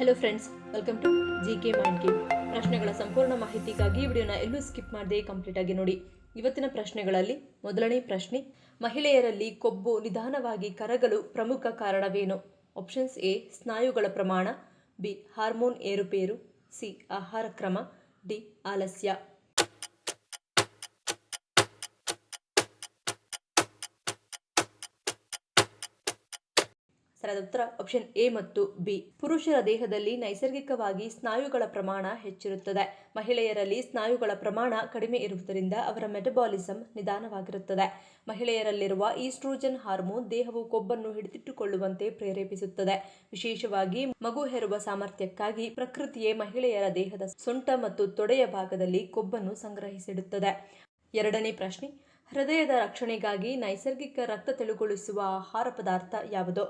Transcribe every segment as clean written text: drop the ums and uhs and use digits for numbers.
Hello friends, welcome to GK mind game. ಪ್ರಶ್ನೆಗಳ ಸಂಪೂರ್ಣ ಮಾಹಿತಿಗಾಗಿ ವಿಡಿಯೋನ ಎಲ್ಲೂ ಸ್ಕಿಪ್ ಮಾಡದೆ ಕಂಪ್ಲೀಟ್ ಆಗಿ ನೋಡಿ. ಇವತ್ತಿನ ಪ್ರಶ್ನೆಗಳಲ್ಲಿ ಮೊದಲನೇ ಪ್ರಶ್ನೆ, ಮಹಿಳೆಯರಲ್ಲಿ ಕೊಬ್ಬು ನಿಧಾನವಾಗಿ ಕರಗಲು ಪ್ರಮುಖ ಕಾರಣವೇನು? ಆಪ್ಷನ್ಸ್ ಎ ಸ್ನಾಯುಗಳ ಪ್ರಮಾಣ, ಬಿ ಹಾರ್ಮೋನ್ ಏರುಪೇರು, ಸಿ ಆಹಾರ ಕ್ರಮ, ಡಿ ಆಲಸ್ಯ. ಸರಿಯಾದ ಉತ್ತರ ಆಪ್ಷನ್ ಎ ಮತ್ತು ಬಿ. ಪುರುಷರ ದೇಹದಲ್ಲಿ ನೈಸರ್ಗಿಕವಾಗಿ ಸ್ನಾಯುಗಳ ಪ್ರಮಾಣ ಹೆಚ್ಚಿರುತ್ತದೆ. ಮಹಿಳೆಯರಲ್ಲಿ ಸ್ನಾಯುಗಳ ಪ್ರಮಾಣ ಕಡಿಮೆ ಇರುವುದರಿಂದ ಅವರ ಮೆಟಬಾಲಿಸಮ್ ನಿಧಾನವಾಗಿರುತ್ತದೆ. ಮಹಿಳೆಯರಲ್ಲಿರುವ ಈಸ್ಟ್ರೋಜನ್ ಹಾರ್ಮೋನ್ ದೇಹವು ಕೊಬ್ಬನ್ನು ಹಿಡಿದಿಟ್ಟುಕೊಳ್ಳುವಂತೆ ಪ್ರೇರೇಪಿಸುತ್ತದೆ. ವಿಶೇಷವಾಗಿ ಮಗು ಹೆರುವ ಸಾಮರ್ಥ್ಯಕ್ಕಾಗಿ ಪ್ರಕೃತಿಯೇ ಮಹಿಳೆಯರ ದೇಹದ ಸೊಂಟ ಮತ್ತು ತೊಡೆಯ ಭಾಗದಲ್ಲಿ ಕೊಬ್ಬನ್ನು ಸಂಗ್ರಹಿಸಿಡುತ್ತದೆ. ಎರಡನೇ ಪ್ರಶ್ನೆ, ಹೃದಯದ ರಕ್ಷಣೆಗಾಗಿ ನೈಸರ್ಗಿಕ ರಕ್ತ ತೆಳುಗೊಳಿಸುವ ಆಹಾರ ಪದಾರ್ಥ ಯಾವುದು?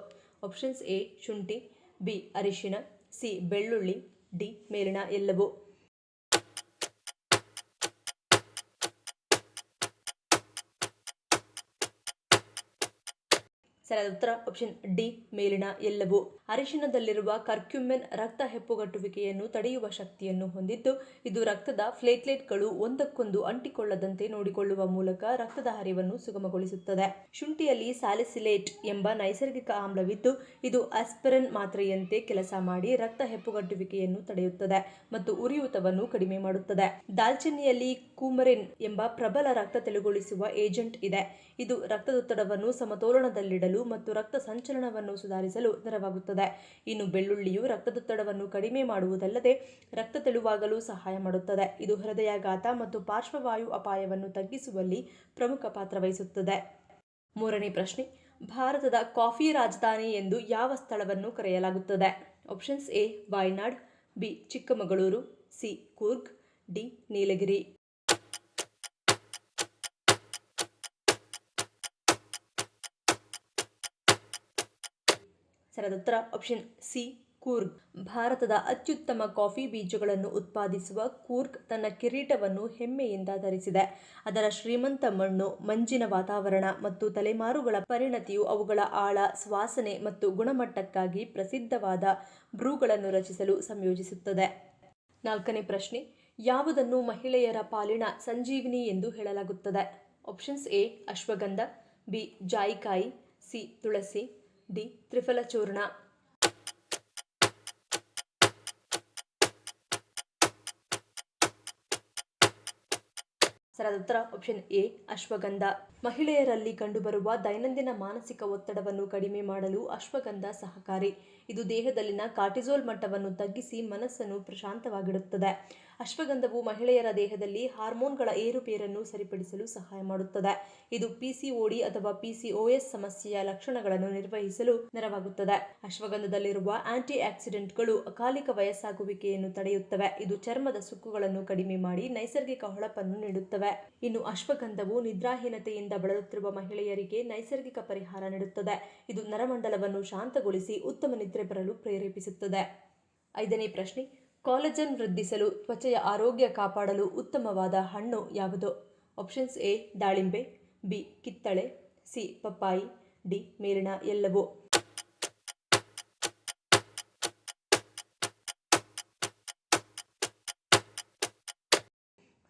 ಆಪ್ಷನ್ಸ್ ಎ ಶುಂಠಿ, ಬಿ ಅರಿಶಿನ, ಸಿ ಬೆಳ್ಳುಳ್ಳಿ, ಡಿ ಮೇಲಿನ ಎಲ್ಲವೂ. ಸರಿಯಾದ ಉತ್ತರ ಆಪ್ಷನ್ ಡಿ ಮೇಲಿನ ಎಲ್ಲವೂ. ಅರಿಶಿನದಲ್ಲಿರುವ ಕರ್ಕ್ಯುಮಿನ್ ರಕ್ತ ಹೆಪ್ಪುಗಟ್ಟುವಿಕೆಯನ್ನು ತಡೆಯುವ ಶಕ್ತಿಯನ್ನು ಹೊಂದಿದ್ದು, ಇದು ರಕ್ತದ ಪ್ಲೇಟ್ಲೆಟ್ಗಳು ಒಂದಕ್ಕೊಂದು ಅಂಟಿಕೊಳ್ಳದಂತೆ ನೋಡಿಕೊಳ್ಳುವ ಮೂಲಕ ರಕ್ತದ ಹರಿವನ್ನು ಸುಗಮಗೊಳಿಸುತ್ತದೆ. ಶುಂಠಿಯಲ್ಲಿ ಸ್ಯಾಲಿಸಿಲೇಟ್ ಎಂಬ ನೈಸರ್ಗಿಕ ಆಮ್ಲವಿದ್ದು, ಇದು ಆಸ್ಪಿರಿನ್ ಮಾತ್ರೆಯಂತೆ ಕೆಲಸ ಮಾಡಿ ರಕ್ತ ಹೆಪ್ಪುಗಟ್ಟುವಿಕೆಯನ್ನು ತಡೆಯುತ್ತದೆ ಮತ್ತು ಉರಿಯೂತವನ್ನು ಕಡಿಮೆ ಮಾಡುತ್ತದೆ. ದಾಲ್ಚಿನ್ನಿಯಲ್ಲಿ ಕೂಮರಿನ್ ಎಂಬ ಪ್ರಬಲ ರಕ್ತ ತೆಳುಗೊಳಿಸುವ ಏಜೆಂಟ್ ಇದೆ. ಇದು ರಕ್ತದೊತ್ತಡವನ್ನು ಸಮತೋಲನದಲ್ಲಿಡಲು ಮತ್ತು ರಕ್ತ ಸಂಚಲನವನ್ನು ಸುಧಾರಿಸಲು ನೆರವಾಗುತ್ತದೆ. ಇನ್ನು ಬೆಳ್ಳುಳ್ಳಿಯು ರಕ್ತದೊತ್ತಡವನ್ನು ಕಡಿಮೆ ಮಾಡುವುದಲ್ಲದೆ ರಕ್ತ ತೆಳುವಾಗಲು ಸಹಾಯ ಮಾಡುತ್ತದೆ. ಇದು ಹೃದಯಾಘಾತ ಮತ್ತು ಪಾರ್ಶ್ವವಾಯು ಅಪಾಯವನ್ನು ತಗ್ಗಿಸುವಲ್ಲಿ ಪ್ರಮುಖ ಪಾತ್ರ ವಹಿಸುತ್ತದೆ. ಮೂರನೇ ಪ್ರಶ್ನೆ, ಭಾರತದ ಕಾಫಿ ರಾಜಧಾನಿ ಎಂದು ಯಾವ ಸ್ಥಳವನ್ನು ಕರೆಯಲಾಗುತ್ತದೆ? Options A Wayanad, B Chikkamagaluru, C Coorg, D Nilgiri. ಸರಿಯಾದ ಉತ್ತರ ಆಪ್ಷನ್ ಸಿ ಕೂರ್ಗ್. ಭಾರತದ ಅತ್ಯುತ್ತಮ ಕಾಫಿ ಬೀಜಗಳನ್ನು ಉತ್ಪಾದಿಸುವ ಕೂರ್ಗ್ ತನ್ನ ಕಿರೀಟವನ್ನು ಹೆಮ್ಮೆಯಿಂದ ಧರಿಸಿದೆ. ಅದರ ಶ್ರೀಮಂತ ಮಣ್ಣು, ಮಂಜಿನ ವಾತಾವರಣ ಮತ್ತು ತಲೆಮಾರುಗಳ ಪರಿಣತಿಯು ಅವುಗಳ ಆಳ, ಸುವಾಸನೆ ಮತ್ತು ಗುಣಮಟ್ಟಕ್ಕಾಗಿ ಪ್ರಸಿದ್ಧವಾದ ಬ್ರೂಗಳನ್ನು ರಚಿಸಲು ಸಂಯೋಜಿಸುತ್ತದೆ. ನಾಲ್ಕನೇ ಪ್ರಶ್ನೆ, ಯಾವುದನ್ನು ಮಹಿಳೆಯರ ಪಾಲಿನ ಸಂಜೀವಿನಿ ಎಂದು ಹೇಳಲಾಗುತ್ತದೆ? ಆಪ್ಷನ್ಸ್ ಎ ಅಶ್ವಗಂಧ, ಬಿ ಜಾಯಿಕಾಯಿ, ಸಿ ತುಳಸಿ, ಡಿ ತ್ರಿಫಲ ಚೂರ್ಣ. ಸರಿಯಾದ ಉತ್ತರ ಆಪ್ಷನ್ ಎ ಅಶ್ವಗಂಧ. ಮಹಿಳೆಯರಲ್ಲಿ ಕಂಡುಬರುವ ದೈನಂದಿನ ಮಾನಸಿಕ ಒತ್ತಡವನ್ನು ಕಡಿಮೆ ಮಾಡಲು ಅಶ್ವಗಂಧ ಸಹಕಾರಿ. ಇದು ದೇಹದಲ್ಲಿನ ಕಾರ್ಟಿಸೋಲ್ ಮಟ್ಟವನ್ನು ತಗ್ಗಿಸಿ ಮನಸ್ಸನ್ನು ಪ್ರಶಾಂತವಾಗಿಡುತ್ತದೆ. ಅಶ್ವಗಂಧವು ಮಹಿಳೆಯರ ದೇಹದಲ್ಲಿ ಹಾರ್ಮೋನ್ಗಳ ಏರುಪೇರನ್ನು ಸರಿಪಡಿಸಲು ಸಹಾಯ ಮಾಡುತ್ತದೆ. ಇದು ಪಿಸಿಒಡಿ ಅಥವಾ ಪಿಸಿಒಎಸ್ ಸಮಸ್ಯೆಯ ಲಕ್ಷಣಗಳನ್ನು ನಿರ್ವಹಿಸಲು ನೆರವಾಗುತ್ತದೆ. ಅಶ್ವಗಂಧದಲ್ಲಿರುವ ಆಂಟಿ ಆಕ್ಸಿಡೆಂಟ್ಗಳು ಅಕಾಲಿಕ ವಯಸ್ಸಾಗುವಿಕೆಯನ್ನು ತಡೆಯುತ್ತವೆ. ಇದು ಚರ್ಮದ ಸುಕ್ಕುಗಳನ್ನು ಕಡಿಮೆ ಮಾಡಿ ನೈಸರ್ಗಿಕ ಹೊಳಪನ್ನು ನೀಡುತ್ತವೆ. ಇನ್ನು ಅಶ್ವಗಂಧವು ನಿದ್ರಾಹೀನತೆಯಿಂದ ಬಳಲುತ್ತಿರುವ ಮಹಿಳೆಯರಿಗೆ ನೈಸರ್ಗಿಕ ಪರಿಹಾರ ನೀಡುತ್ತದೆ. ಇದು ನರಮಂಡಲವನ್ನು ಶಾಂತಗೊಳಿಸಿ ಉತ್ತಮ ನಿದ್ರೆ ಬರಲು ಪ್ರೇರೇಪಿಸುತ್ತದೆ. ಐದನೇ ಪ್ರಶ್ನೆ, ಕಾಲಜನ್ ವೃದ್ಧಿಸಲು, ತ್ವಚೆಯ ಆರೋಗ್ಯ ಕಾಪಾಡಲು ಉತ್ತಮವಾದ ಹಣ್ಣು ಯಾವುದು? ಆಪ್ಷನ್ಸ್ ಎ ದಾಳಿಂಬೆ, ಬಿ ಕಿತ್ತಳೆ, ಸಿ ಪಪ್ಪಾಯಿ, ಡಿ ಮೇಲಿನ ಎಲ್ಲವೂ.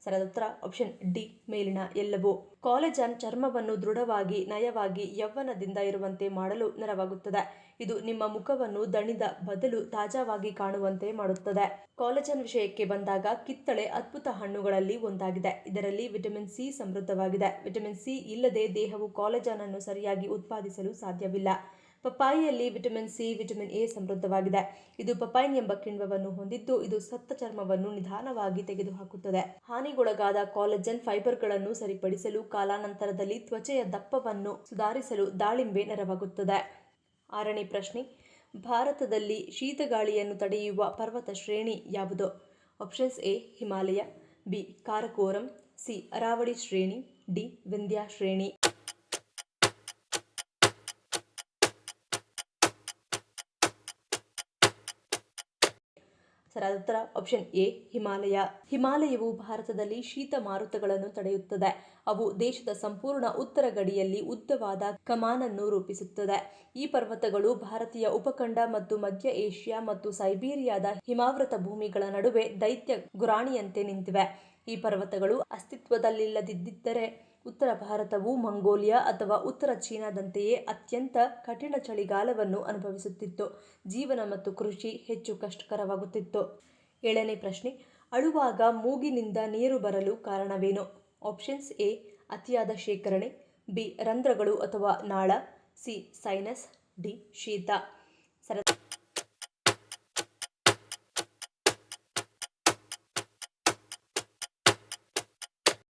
ಸರಿಯಾದ ಉತ್ತರ ಆಪ್ಷನ್ ಡಿ ಮೇಲಿನ ಎಲ್ಲವೂ. ಕಾಲಜನ್ ಚರ್ಮವನ್ನು ದೃಢವಾಗಿ, ನಯವಾಗಿ, ಯೌವನದಿಂದ ಇರುವಂತೆ ಮಾಡಲು ನೆರವಾಗುತ್ತದೆ. ಇದು ನಿಮ್ಮ ಮುಖವನ್ನು ದಣಿದ ಬದಲು ತಾಜಾವಾಗಿ ಕಾಣುವಂತೆ ಮಾಡುತ್ತದೆ. ಕಾಲಜನ್ ವಿಷಯಕ್ಕೆ ಬಂದಾಗ ಕಿತ್ತಳೆ ಅದ್ಭುತ ಹಣ್ಣುಗಳಲ್ಲಿ ಒಂದಾಗಿದೆ. ಇದರಲ್ಲಿ ವಿಟಮಿನ್ ಸಿ ಸಮೃದ್ಧವಾಗಿದೆ. ವಿಟಮಿನ್ ಸಿ ಇಲ್ಲದೆ ದೇಹವು ಕಾಲಜನ್ ಅನ್ನು ಸರಿಯಾಗಿ ಉತ್ಪಾದಿಸಲು ಸಾಧ್ಯವಿಲ್ಲ. ಪಪ್ಪಾಯಿಯಲ್ಲಿ ವಿಟಮಿನ್ ಸಿ, ವಿಟಮಿನ್ ಎ ಸಮೃದ್ಧವಾಗಿದೆ. ಇದು ಪಪೈನ್ ಎಂಬ ಕಿಣ್ವವನ್ನು ಹೊಂದಿದ್ದು, ಇದು ಸತ್ತ ಚರ್ಮವನ್ನು ನಿಧಾನವಾಗಿ ತೆಗೆದುಹಾಕುತ್ತದೆ. ಹಾನಿಗೊಳಗಾದ ಕಾಲಜನ್ ಫೈಬರ್ಗಳನ್ನು ಸರಿಪಡಿಸಲು ಕಾಲಾನಂತರದಲ್ಲಿ ತ್ವಚೆಯ ದಪ್ಪವನ್ನು ಸುಧಾರಿಸಲು ದಾಳಿಂಬೆ ನೆರವಾಗುತ್ತದೆ. ಆರನೇ ಪ್ರಶ್ನೆ, ಭಾರತದಲ್ಲಿ ಶೀತಗಾಳಿಯನ್ನು ತಡೆಯುವ ಪರ್ವತ ಶ್ರೇಣಿ ಯಾವುದು? Options A Himalaya, B Karakoram, C Aravalli ಶ್ರೇಣಿ, ಡಿ ವಿಂಧ್ಯ ಶ್ರೇಣಿ. ಸರಿಯಾದ ಉತ್ತರ ಆಪ್ಷನ್ ಎ ಹಿಮಾಲಯ. ಹಿಮಾಲಯವು ಭಾರತದಲ್ಲಿ ಶೀತ ಮಾರುತಗಳನ್ನು ತಡೆಯುತ್ತದೆ. ಅವು ದೇಶದ ಸಂಪೂರ್ಣ ಉತ್ತರ ಗಡಿಯಲ್ಲಿ ಉದ್ದವಾದ ಕಮಾನನ್ನು ರೂಪಿಸುತ್ತದೆ. ಈ ಪರ್ವತಗಳು ಭಾರತೀಯ ಉಪಖಂಡ ಮತ್ತು ಮಧ್ಯ ಏಷ್ಯಾ ಮತ್ತು ಸೈಬೀರಿಯಾದ ಹಿಮಾವೃತ ಭೂಮಿಗಳ ನಡುವೆ ದೈತ್ಯ ಗುರಾಣಿಯಂತೆ ನಿಂತಿವೆ. ಈ ಪರ್ವತಗಳು ಅಸ್ತಿತ್ವದಲ್ಲಿಲ್ಲದಿದ್ದರೆ ಉತ್ತರ ಭಾರತವು ಮಂಗೋಲಿಯಾ ಅಥವಾ ಉತ್ತರ ಚೀನಾದಂತೆಯೇ ಅತ್ಯಂತ ಕಠಿಣ ಚಳಿಗಾಲವನ್ನು ಅನುಭವಿಸುತ್ತಿತ್ತು. ಜೀವನ ಮತ್ತು ಕೃಷಿ ಹೆಚ್ಚು ಕಷ್ಟಕರವಾಗುತ್ತಿತ್ತು. 7ನೇ ಪ್ರಶ್ನೆ, ಅಳುವಾಗ ಮೂಗಿನಿಂದ ನೀರು ಬರಲು ಕಾರಣವೇನು? ಆಪ್ಷನ್ಸ್ ಎ ಅತಿಯಾದ ಶೇಖರಣೆ, ಬಿ ರಂಧ್ರಗಳು ಅಥವಾ ನಾಳ, ಸಿ ಸೈನಸ್, ಡಿ ಶೀತ.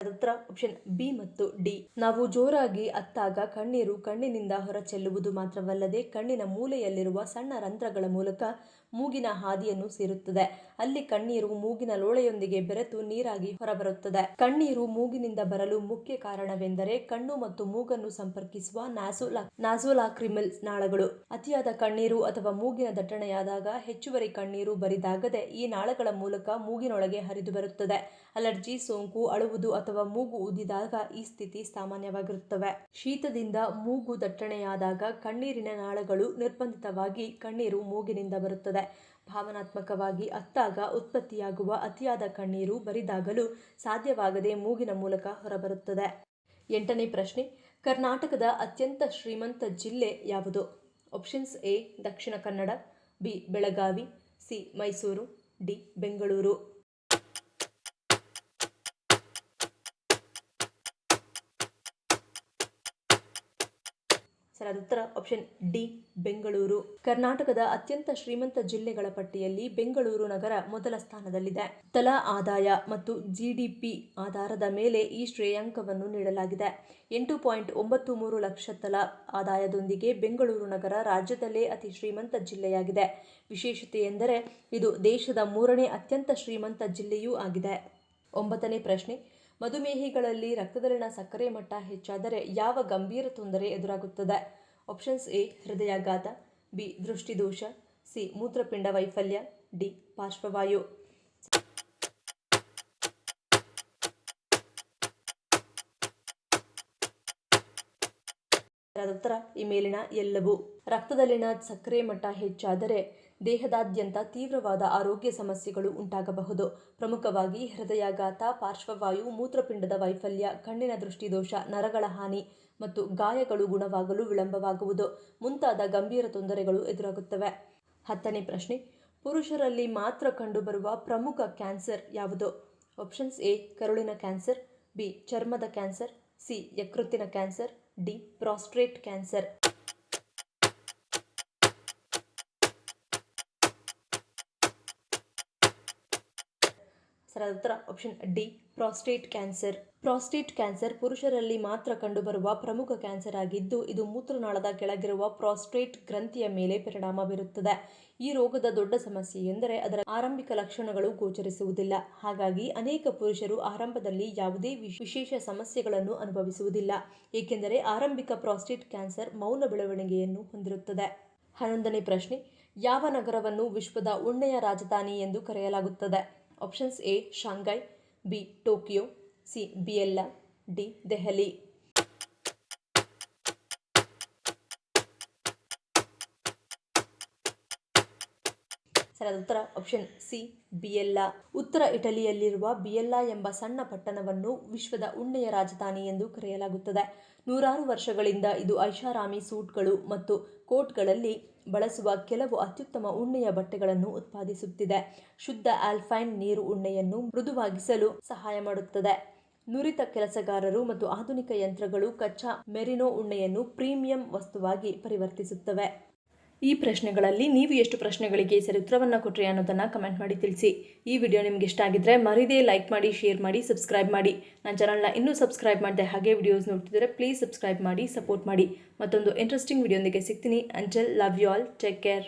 ಉತ್ತರ ಆಪ್ಷನ್ ಬಿ ಮತ್ತು ಡಿ. ನಾವು ಜೋರಾಗಿ ಅತ್ತಾಗ ಕಣ್ಣೀರು ಕಣ್ಣಿನಿಂದ ಹೊರಚೆಲ್ಲುವುದು ಮಾತ್ರವಲ್ಲದೆ ಕಣ್ಣಿನ ಮೂಲೆಯಲ್ಲಿರುವ ಸಣ್ಣ ರಂಧ್ರಗಳ ಮೂಲಕ ಮೂಗಿನ ಹಾದಿಯನ್ನು ಸೇರುತ್ತದೆ. ಅಲ್ಲಿ ಕಣ್ಣೀರು ಮೂಗಿನ ಲೋಳೆಯೊಂದಿಗೆ ಬೆರೆತು ನೀರಾಗಿ ಹೊರಬರುತ್ತದೆ. ಕಣ್ಣೀರು ಮೂಗಿನಿಂದ ಬರಲು ಮುಖ್ಯ ಕಾರಣವೆಂದರೆ ಕಣ್ಣು ಮತ್ತು ಮೂಗನ್ನು ಸಂಪರ್ಕಿಸುವ ನಾಸೋಲಾಕ್ರಿಮಲ್ ನಾಳಗಳು. ಅತಿಯಾದ ಕಣ್ಣೀರು ಅಥವಾ ಮೂಗಿನ ದಟ್ಟಣೆಯಾದಾಗ ಹೆಚ್ಚುವರಿ ಕಣ್ಣೀರು ಬರಿದಾಗದೆ ಈ ನಾಳಗಳ ಮೂಲಕ ಮೂಗಿನೊಳಗೆ ಹರಿದು ಬರುತ್ತದೆ. ಅಲರ್ಜಿ, ಸೋಂಕು, ಅಳುವುದು ಅಥವಾ ಮೂಗು ಊದಿದಾಗ ಈ ಸ್ಥಿತಿ ಸಾಮಾನ್ಯವಾಗಿರುತ್ತವೆ. ಶೀತದಿಂದ ಮೂಗು ದಟ್ಟಣೆಯಾದಾಗ ಕಣ್ಣೀರಿನ ನಾಳಗಳು ನಿರ್ಬಂಧಿತವಾಗಿ ಕಣ್ಣೀರು ಮೂಗಿನಿಂದ ಬರುತ್ತದೆ. ಭಾವನಾತ್ಮಕವಾಗಿ ಅತ್ತಾಗ ಉತ್ಪತ್ತಿಯಾಗುವ ಅತಿಯಾದ ಕಣ್ಣೀರು ಬರಿದಾಗಲು ಸಾಧ್ಯವಾಗದೆ ಮೂಗಿನ ಮೂಲಕ ಹೊರಬರುತ್ತದೆ. 8ನೇ ಪ್ರಶ್ನೆ, ಕರ್ನಾಟಕದ ಅತ್ಯಂತ ಶ್ರೀಮಂತ ಜಿಲ್ಲೆ ಯಾವುದು? Options A Dakshina Kannada, B Belagavi, C Mysuru, D Bengaluru. ಸರಿಯಾದ ಉತ್ತರ ಆಪ್ಷನ್ ಡಿ ಬೆಂಗಳೂರು. ಕರ್ನಾಟಕದ ಅತ್ಯಂತ ಶ್ರೀಮಂತ ಜಿಲ್ಲೆಗಳ ಪಟ್ಟಿಯಲ್ಲಿ ಬೆಂಗಳೂರು ನಗರ ಮೊದಲ ಸ್ಥಾನದಲ್ಲಿದೆ. ತಲಾ ಆದಾಯ ಮತ್ತು ಜಿಡಿಪಿ ಆಧಾರದ ಮೇಲೆ ಈ ಶ್ರೇಯಾಂಕವನ್ನು ನೀಡಲಾಗಿದೆ. 8.93 ಲಕ್ಷ ತಲಾ ಆದಾಯದೊಂದಿಗೆ ಬೆಂಗಳೂರು ನಗರ ರಾಜ್ಯದಲ್ಲೇ ಅತಿ ಶ್ರೀಮಂತ ಜಿಲ್ಲೆಯಾಗಿದೆ. ವಿಶೇಷತೆ ಎಂದರೆ ಇದು ದೇಶದ 3ನೇ ಅತ್ಯಂತ ಶ್ರೀಮಂತ ಜಿಲ್ಲೆಯೂ ಆಗಿದೆ. 9ನೇ ಪ್ರಶ್ನೆ, ಮಧುಮೇಹಿಗಳಲ್ಲಿ ರಕ್ತದಲ್ಲಿನ ಸಕ್ಕರೆ ಮಟ್ಟ ಹೆಚ್ಚಾದರೆ ಯಾವ ಗಂಭೀರ ತೊಂದರೆ ಎದುರಾಗುತ್ತದೆ? ಆಪ್ಷನ್ಸ್ ಎ ಹೃದಯಾಘಾತ, ಬಿ ದೃಷ್ಟಿದೋಷ, ಸಿ ಮೂತ್ರಪಿಂಡ ವೈಫಲ್ಯ, ಡಿ ಪಾರ್ಶ್ವವಾಯು. ಉತ್ತರ ಈ ಮೇಲಿನ ಎಲ್ಲವೂ. ರಕ್ತದಲ್ಲಿನ ಸಕ್ಕರೆ ಮಟ್ಟ ಹೆಚ್ಚಾದರೆ ದೇಹದಾದ್ಯಂತ ತೀವ್ರವಾದ ಆರೋಗ್ಯ ಸಮಸ್ಯೆಗಳು ಉಂಟಾಗಬಹುದು. ಪ್ರಮುಖವಾಗಿ ಹೃದಯಾಘಾತ, ಪಾರ್ಶ್ವವಾಯು, ಮೂತ್ರಪಿಂಡದ ವೈಫಲ್ಯ, ಕಣ್ಣಿನ ದೃಷ್ಟಿದೋಷ, ನರಗಳ ಹಾನಿ ಮತ್ತು ಗಾಯಗಳು ಗುಣವಾಗಲು ವಿಳಂಬವಾಗುವುದು ಮುಂತಾದ ಗಂಭೀರ ತೊಂದರೆಗಳು ಎದುರಾಗುತ್ತವೆ. 10ನೇ ಪ್ರಶ್ನೆ, ಪುರುಷರಲ್ಲಿ ಮಾತ್ರ ಕಂಡುಬರುವ ಪ್ರಮುಖ ಕ್ಯಾನ್ಸರ್ ಯಾವುದು? ಆಪ್ಷನ್ಸ್ ಎ ಕರುಳಿನ ಕ್ಯಾನ್ಸರ್, ಬಿ ಚರ್ಮದ ಕ್ಯಾನ್ಸರ್, ಸಿ ಯಕೃತ್ತಿನ ಕ್ಯಾನ್ಸರ್, ಡಿ ಪ್ರಾಸ್ಟೇಟ್ ಕ್ಯಾನ್ಸರ್. ಸರಿಯಾದ ಉತ್ತರ option D prostate cancer. Prostate cancer ಪುರುಷರಲ್ಲಿ ಮಾತ್ರ ಕಂಡುಬರುವ ಪ್ರಮುಖ ಕ್ಯಾನ್ಸರ್ ಆಗಿದ್ದು ಇದು ಮೂತ್ರನಾಳದ ಕೆಳಗಿರುವ ಪ್ರಾಸ್ಟೇಟ್ ಗ್ರಂಥಿಯ ಮೇಲೆ ಪರಿಣಾಮ ಬೀರುತ್ತದೆ. ಈ ರೋಗದ ದೊಡ್ಡ ಸಮಸ್ಯೆ ಎಂದರೆ ಅದರ ಆರಂಭಿಕ ಲಕ್ಷಣಗಳು ಗೋಚರಿಸುವುದಿಲ್ಲ. ಹಾಗಾಗಿ ಅನೇಕ ಪುರುಷರು ಆರಂಭದಲ್ಲಿ ಯಾವುದೇ ವಿಶೇಷ ಸಮಸ್ಯೆಗಳನ್ನು ಅನುಭವಿಸುವುದಿಲ್ಲ, ಏಕೆಂದರೆ ಆರಂಭಿಕ ಪ್ರಾಸ್ಟೇಟ್ ಕ್ಯಾನ್ಸರ್ ಮೌನ ಬೆಳವಣಿಗೆಯನ್ನು ಹೊಂದಿರುತ್ತದೆ. 11ನೇ ಪ್ರಶ್ನೆ, ಯಾವ ನಗರವನ್ನು ವಿಶ್ವದ ಉಣ್ಣೆಯ ರಾಜಧಾನಿ ಎಂದು ಕರೆಯಲಾಗುತ್ತದೆ? Options A Shanghai, B Tokyo, C Biella, D Delhi. ಸರಿಯಾದ ಉತ್ತರ ಆಪ್ಷನ್ ಸಿ ಬಿಯೆಲ್ಲಾ. ಉತ್ತರ ಇಟಲಿಯಲ್ಲಿರುವ ಬಿಯೆಲ್ಲಾ ಎಂಬ ಸಣ್ಣ ಪಟ್ಟಣವನ್ನು ವಿಶ್ವದ ಉಣ್ಣೆಯ ರಾಜಧಾನಿ ಎಂದು ಕರೆಯಲಾಗುತ್ತದೆ. ನೂರಾರು ವರ್ಷಗಳಿಂದ ಇದು ಐಷಾರಾಮಿ ಸೂಟ್ಗಳು ಮತ್ತು ಕೋಟ್ಗಳಲ್ಲಿ ಬಳಸುವ ಕೆಲವು ಅತ್ಯುತ್ತಮ ಉಣ್ಣೆಯ ಬಟ್ಟೆಗಳನ್ನು ಉತ್ಪಾದಿಸುತ್ತಿದೆ. ಶುದ್ಧ ಆಲ್ಪೈನ್ ನೀರು ಉಣ್ಣೆಯನ್ನು ಮೃದುವಾಗಿಸಲು ಸಹಾಯ ಮಾಡುತ್ತದೆ. ನುರಿತ ಕೆಲಸಗಾರರು ಮತ್ತು ಆಧುನಿಕ ಯಂತ್ರಗಳು ಕಚ್ಚಾ ಮೆರಿನೋ ಉಣ್ಣೆಯನ್ನು ಪ್ರೀಮಿಯಂ ವಸ್ತುವಾಗಿ ಪರಿವರ್ತಿಸುತ್ತವೆ. ಈ ಪ್ರಶ್ನೆಗಳಲ್ಲಿ ನೀವು ಎಷ್ಟು ಪ್ರಶ್ನೆಗಳಿಗೆ ಸರಿ ಉತ್ತರವನ್ನು ಕೊಟ್ಟರೆ ಅನ್ನೋದನ್ನು ಕಮೆಂಟ್ ಮಾಡಿ ತಿಳಿಸಿ. ಈ ವಿಡಿಯೋ ನಿಮ್ಗೆ ಇಷ್ಟ ಆಗಿದ್ರೆ ಮರಿದೇ ಲೈಕ್ ಮಾಡಿ, ಶೇರ್ ಮಾಡಿ, ಸಬ್ಸ್ಕ್ರೈಬ್ ಮಾಡಿ. ನನ್ನ ಚಾನಲ್ನ ಇನ್ನೂ ಸಬ್ಸ್ಕ್ರೈಬ್ ಮಾಡಿದೆ ಹಾಗೆ ವಿಡಿಯೋಸ್ ನೋಡ್ತಿದ್ರೆ ಪ್ಲೀಸ್ ಸಬ್ಸ್ಕ್ರೈಬ್ ಮಾಡಿ, ಸಪೋರ್ಟ್ ಮಾಡಿ. ಮತ್ತೊಂದು ಇಂಟ್ರೆಸ್ಟಿಂಗ್ ವಿಡಿಯೋಂದಿಗೆ ಸಿಗ್ತೀನಿ. Until love you all, take care.